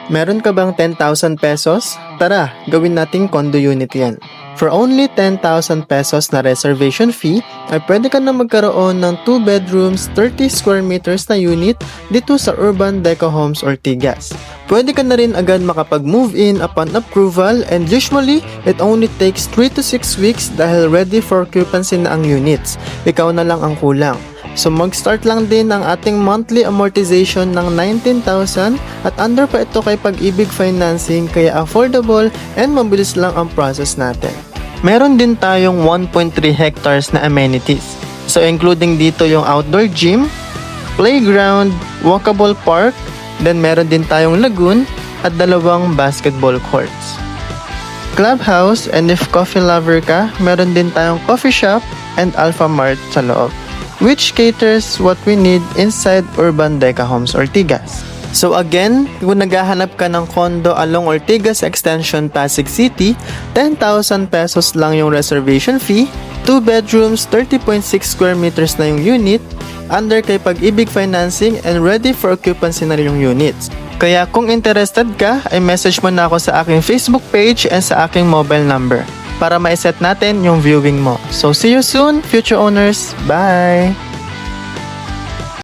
Meron ka bang 10,000 pesos? Tara, gawin nating condo unit yan. For only 10,000 pesos na reservation fee, ay pwede ka na magkaroon ng 2 bedrooms, 30 square meters na unit dito sa Urban Deco Homes Ortigas. Pwede ka na rin agad makapag-move in upon approval, and usually, it only takes 3 to 6 weeks dahil ready for occupancy na ang units. Ikaw na lang ang kulang. So mag-start lang din ang ating monthly amortization ng 19,000 at under pa ito kay Pag-ibig Financing, kaya affordable and mabilis lang ang process natin. Meron din tayong 1.3 hectares na amenities. So including dito yung outdoor gym, playground, walkable park, then meron din tayong lagoon at 2 basketball courts. Clubhouse, and if coffee lover ka, meron din tayong coffee shop and Alpha Mart sa loob, which caters what we need inside Urban Deco Homes Ortigas. So again, kung naghahanap ka ng condo along Ortigas Extension, Pasig City, 10,000 pesos lang yung reservation fee, 2 bedrooms, 30.6 square meters na yung unit, under kay Pag-ibig Financing, and ready for occupancy na rin yung units. Kaya kung interested ka, ay message mo na ako sa aking Facebook page and sa aking mobile number para ma-set natin yung viewing mo. So see you soon, future owners. Bye!